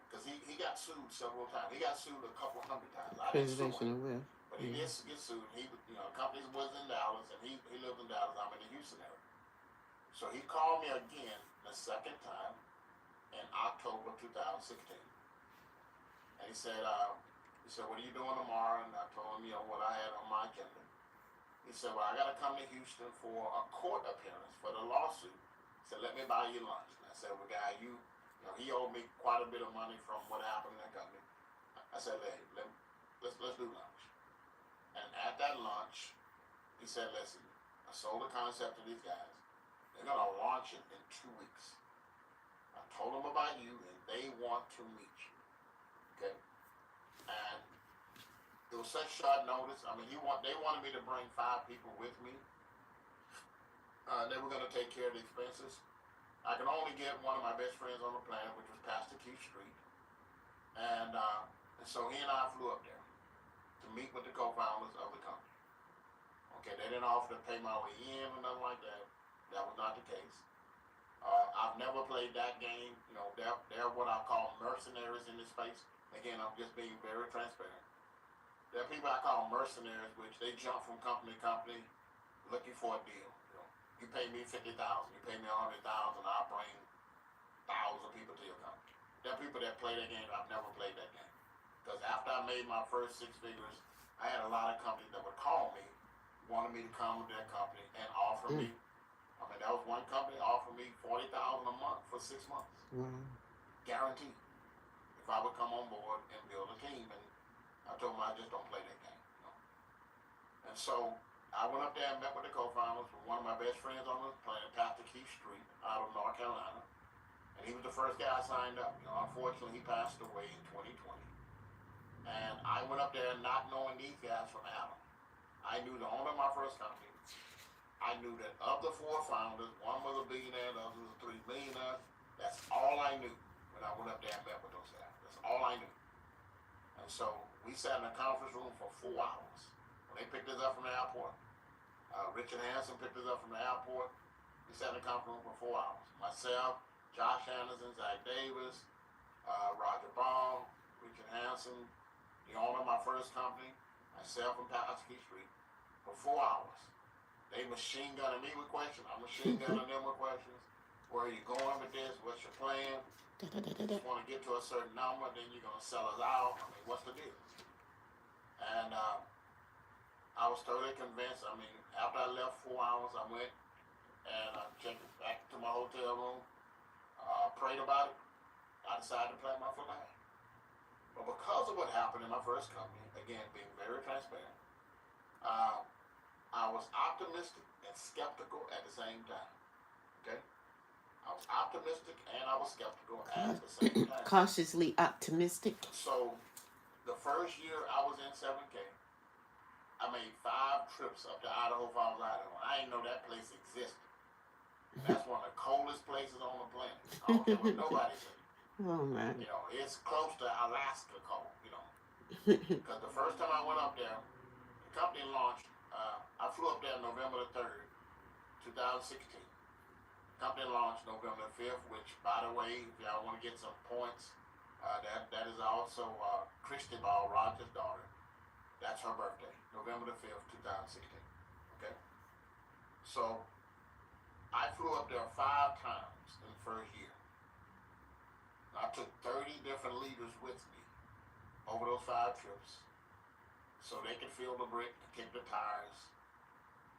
because he got sued several times. He got sued a couple hundred times. I didn't sue him, but he did get sued. He, companies was in Dallas, and he lived in Dallas. I'm in the Houston area. So he called me again the second time in October 2016. And he said, what are you doing tomorrow? And I told him, what I had on my agenda. He said, well, I got to come to Houston for a court appearance for the lawsuit. He said, let me buy you lunch. And I said, well, guy, he owed me quite a bit of money from what happened in that company. I said, hey, let's do lunch. And at that lunch, he said, listen, I sold the concept to these guys. They're going to launch it in 2 weeks. I told them about you, and they want to meet you. Okay? And it was such short notice. I mean, they wanted me to bring 5 people with me. They were going to take care of the expenses. I could only get one of my best friends on the planet, which was Pastor Keith Street. And so he and I flew up there to meet with the co-founders of the company. Okay, they didn't offer to pay my way in or nothing like that. That was not the case. I've never played that game. They're what I call mercenaries in this space. Again, I'm just being very transparent. There are people I call mercenaries, which they jump from company to company looking for a deal. You pay me $50,000, you pay me $100,000, I'll bring thousands of people to your company. There are people that play that game. I've never played that game. Because after I made my first 6 figures, I had a lot of companies that would call me, wanted me to come to their company and offer me. I mean, that was one company offered me $40,000 a month for 6 months. Guaranteed. If I would come on board and build a team. And I told them I just don't play that game. And so I went up there and met with the co-founders with one of my best friends on the planet, Pastor Keith Street, out of North Carolina. And he was the first guy I signed up. Unfortunately, he passed away in 2020. And I went up there not knowing these guys from Adam. I knew the owner of my first company. I knew that of the 4 founders, one was a billionaire, the other was a 3 millionaire. That's all I knew when I went up there and met with those guys. That's all I knew. And so we sat in a conference room for 4 hours. When they picked us up from the airport, Richard Hanson picked us up from the airport. We sat in the conference room for 4 hours. Myself, Josh Anderson, Zach Davis, Roger Ball, Richard Hanson, the owner of my first company, myself and Pastor Keith Street, for 4 hours. They machine gunning me with questions. I'm machine gunning them with questions. Where are you going with this? What's your plan? You just want to get to a certain number, then you're going to sell us out. I mean, what's the deal? And I was totally convinced. I mean, after I left 4 hours, I went and I checked back to my hotel room, prayed about it. I decided to plant my flag. But because of what happened in my first company, again, being very transparent, I was optimistic and skeptical at the same time. Okay? I was optimistic and I was skeptical at the same time. Cautiously optimistic. So, the first year I was in 7K, I made 5 trips up to Idaho Falls, Idaho. I didn't know that place existed. That's one of the coldest places on the planet. I don't care what nobody says. Oh my. You know, it's close to Alaska cold, you know. Because the first time I went up there, the company launched, I flew up there November the 3rd, 2016. Company launched November the 5th, which, by the way, if y'all want to get some points, that is also Christy Ball, Roger's daughter. That's her birthday, November the 5th, 2016. Okay? So, I flew up there 5 times in the first year. I took 30 different leaders with me over those 5 trips so they could feel the brick, kick the tires.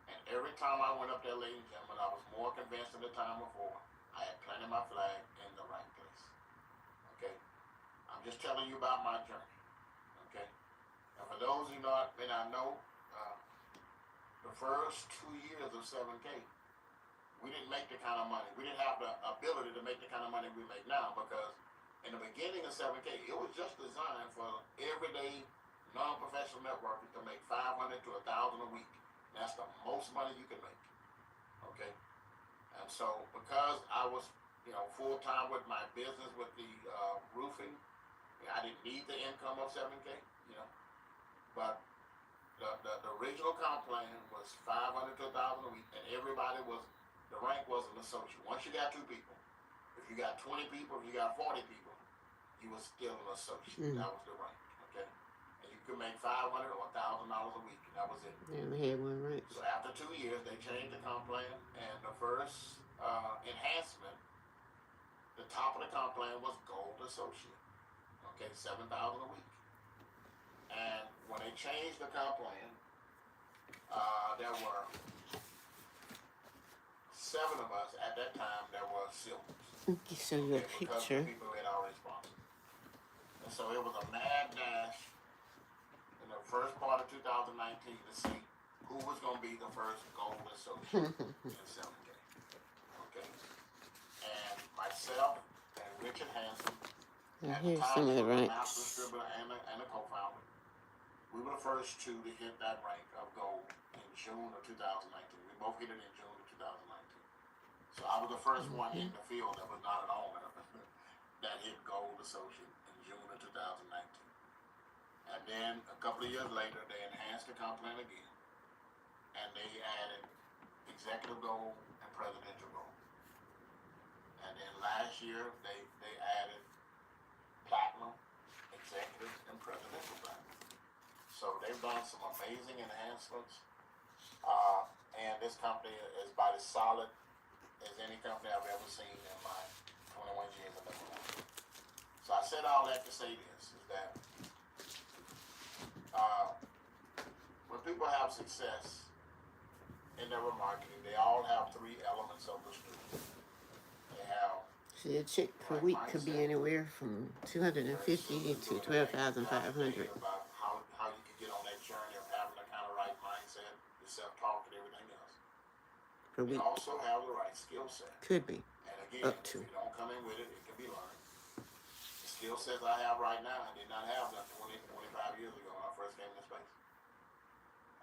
And every time I went up there, ladies and gentlemen, I was more convinced than the time before. I had planted my flag in the right place. Okay? I'm just telling you about my journey. Okay? And for those who may not know, the first 2 years of 7K, we didn't make the kind of money. We didn't have the ability to make the kind of money we make now because in the beginning of 7K, it was just designed for everyday non-professional networkers to make $500 to $1,000 a week. That's the most money you can make. Okay? And so because I was, full-time with my business with the roofing, I didn't need the income of 7K, But the original comp plan was $500 to $1,000 a week, and the rank was an associate. Once you got 2 people, if you got 20 people, if you got 40 people, you were still an associate. That was the rank, okay? And you could make $500 or $1,000 a week, and that was it. Yeah, we had one rank. So after 2 years, they changed the comp plan, and the first enhancement, the top of the comp plan was gold associate, okay, $7,000 a week. And when they changed the comp plan, there were 7 of us at that time that were silvers. Let me show you a Because picture. people had already sponsored. And so it was a mad dash in the first part of 2019 to see who was going to be the first gold associate in 7K. Okay? And myself and Richard Hansen, And at the here's time, some of the he was a master ranks. distributor and a co-founder. We were the first 2 to hit that rank of gold in June of 2019. We both hit it in June of 2019. So I was the first one in the field that was not an owner that hit gold associate in June of 2019. And then a couple of years later, they enhanced the comp plan again, and they added executive gold and presidential gold. And then last year, they added platinum, executive, and presidential platinum. So they've done some amazing enhancements, and this company is about as solid as any company I've ever seen in my 21 years of living. So I said all that to say this, is that when people have success in their marketing, they all have 3 elements of the stool. They have See, a check per week could be anywhere from $250 to $12,500 about how you can get on that journey of having the kind of right mindset, the self-talk, and everything else. per You week. also have the right skill set. Could be. And again, Up to. if you don't come in with it, it can be learned. The skill sets I have right now, I did not have that 20, 25 years ago when I first came into space.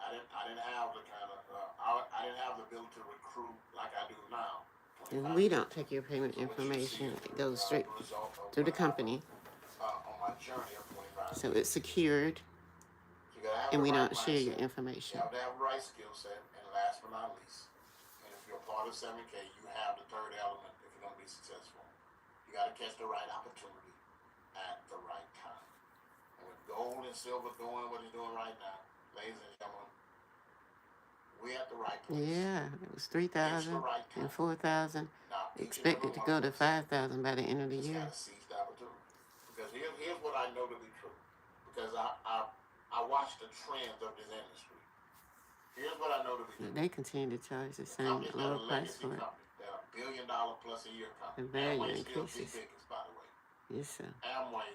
I didn't have the kind of, I didn't have the ability to recruit like I do now. And we don't take your payment information. It goes straight to the company. On my journey of 25 So it's secured, You gotta have and the we right don't share your mindset. information. You have to have the right skill set, and last but not least, and if you're a part of 7K, you have the 3rd element if you're going to be successful. You got to catch the right opportunity at the right time. And with gold and silver doing what it's doing right now, ladies and gentlemen, we at the right place. Yeah, it was 3,000 right and 4,000. Now, Expected to go to 5,000 by the end of the just year. got to seize the opportunity. Because here's what I know to be true. Because I watch the trends of this industry. Here's what I know to be true. They continue to charge the same Companies that lower are price legacy for it. companies, that are $1 billion plus a year companies. The value Amway still the increases. biggest, by the way. Yes, sir. Amway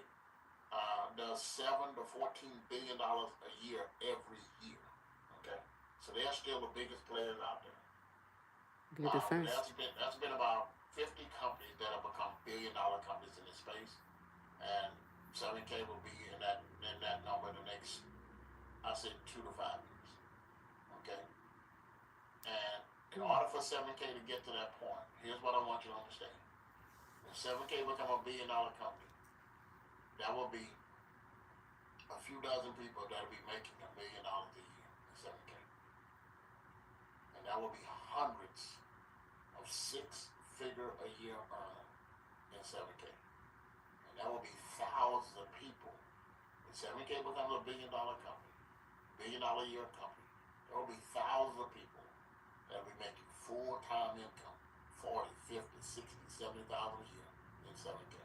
does $7 to $14 billion a year every year. Okay, So they're still the biggest players out there. You're the first. That's been about 50 companies that have become billion-dollar companies in this space, and 7K will be in that number in the next, I said, 2 to 5 years. Okay. And in order for 7K to get to that point, here's what I want you to understand. If 7K become a billion-dollar company, that will be a few dozen people that will be making $1 million a year in 7K. And that will be hundreds of six-figure a year earners in 7K. And that will be thousands of people. When 7K becomes a billion-dollar company, billion-dollar a year company, there will be thousands of people that will be making full-time income, 40, 50, 60, 70,000 a year in 7K.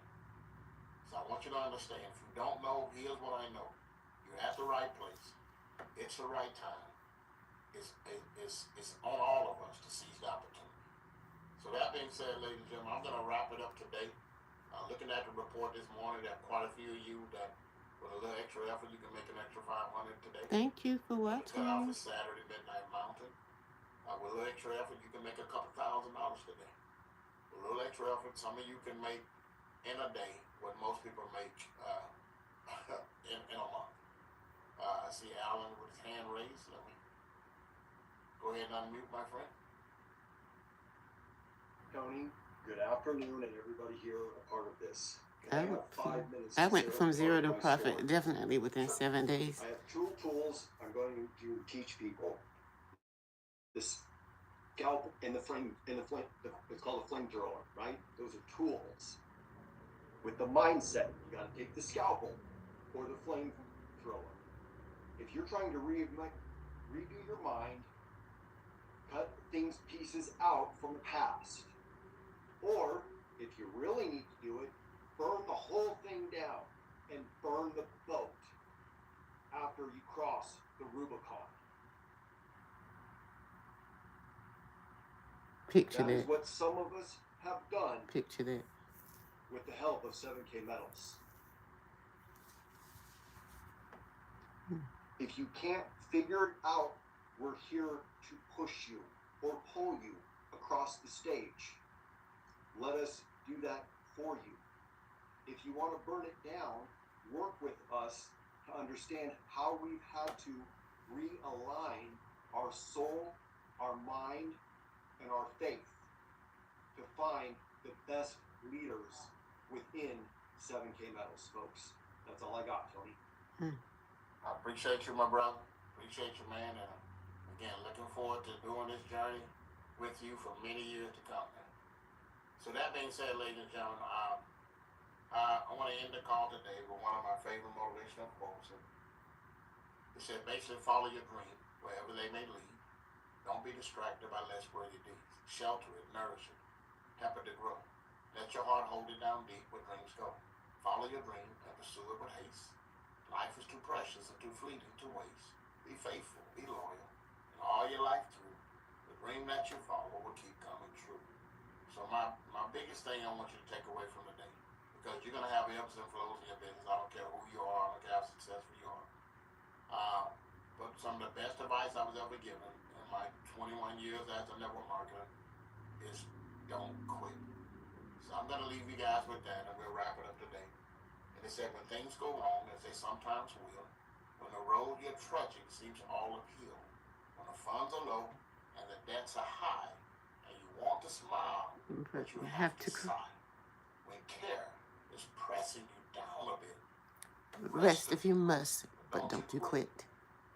So I want you to understand, if you don't know, here's what I know. You're at the right place. It's the right time. It's on all of us to seize the opportunity. So that being said, ladies and gentlemen, I'm going to wrap it up today. Looking at the report this morning, there are quite a few of you that, with a little extra effort, you can make an extra $500 today. Thank you for The cutoff watching. is Saturday, Midnight Mountain. With a little extra effort, you can make a couple $1,000s today. With a little extra effort, some of you can make in a day what most people make in a month. I see Alan with his hand raised. Let me go ahead and unmute, my friend. Tony, good afternoon, and everybody here a part of this. I I have went 5 minutes. I to went share from part zero of to my profit story. definitely within 7 days. I have 2 tools I'm going to teach people. This scalpel and the flame, it's called a flamethrower, right? Those are tools. With the mindset, you got to take the scalpel or the flamethrower. If you're trying to redo your mind, cut pieces out from the past. Or, if you really need to do it, burn the whole thing down and burn the boat after you cross the Rubicon. Picture That is that. what some of us have done Picture that. with the help of 7K Metals. If you can't figure it out, we're here to push you or pull you across the stage. Let us do that for you. If you want to burn it down, work with us to understand how we've had to realign our soul, our mind, and our faith to find the best leaders within 7K Metals, folks. That's all I got, Tony. I appreciate you, my brother. Appreciate you, man. And again, looking forward to doing this journey with you for many years to come. So that being said, ladies and gentlemen, I want to end the call today with one of my favorite motivational quotes. It said, basically, follow your dream wherever they may lead. Don't be distracted by less worthy deeds. Shelter it, nourish it, help it to grow. Let your heart hold it down deep where dreams go. Follow your dream and pursue it with haste. Life is too precious and too fleeting to waste. Be faithful, be loyal, and all your life through, the dream that you follow will keep coming true. So my biggest thing I want you to take away from today, because you're going to have ebbs and flows in your business. I don't care who you are, I don't care how successful you are. But some of the best advice I was ever given in my 21 years as a network marketer is don't quit. So I'm going to leave you guys with that, and we'll wrap it up today. And they said, when things go wrong, as they sometimes will, when the road you're trudging seems all uphill, when the funds are low and the debts are high, and you want to smile, but you have to sigh, when care is pressing you down a bit, Rest if you must, but don't you quit.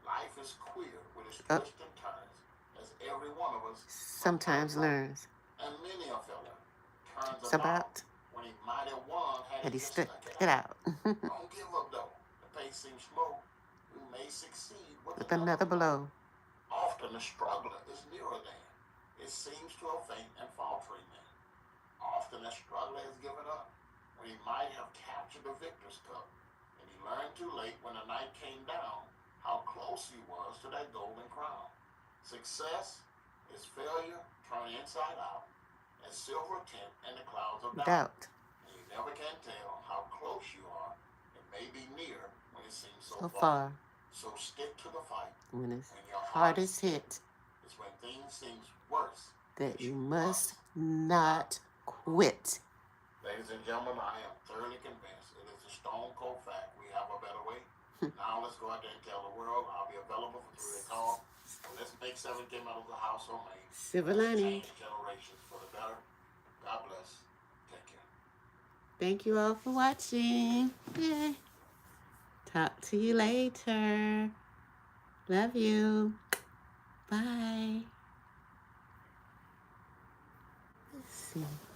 Life is queer with its twists and turns, as every one of us Sometimes learns. and many a fella turns It's about when he might have won had that he he just stuck stuck it out Don't give up though. The pace seems slow. You may succeed with with another blow. Often the struggler is nearer than. It seems to a faint and faltering man. Often the struggler has given up when he might have captured the victor's cup, and he learned too late when the night came down how close he was to that golden crown. Success is failure turned inside out, as silver tint in the clouds of doubt. And you never can tell how close you are. It may be near when it seems so far. So stick to the fight When it's your hardest hit is when things seem worse. that you must not quit. Ladies and gentlemen, I am thoroughly convinced it is a stone cold fact. We have a better way. Now let's go out there and tell the world. I'll be available for 3-way call. Let's make 7K Metals a household name. Silver Let's lining. change generations for the better. God bless. Take care. Thank you all for watching. Yay. Talk to you later. Love you. Bye. Let's see.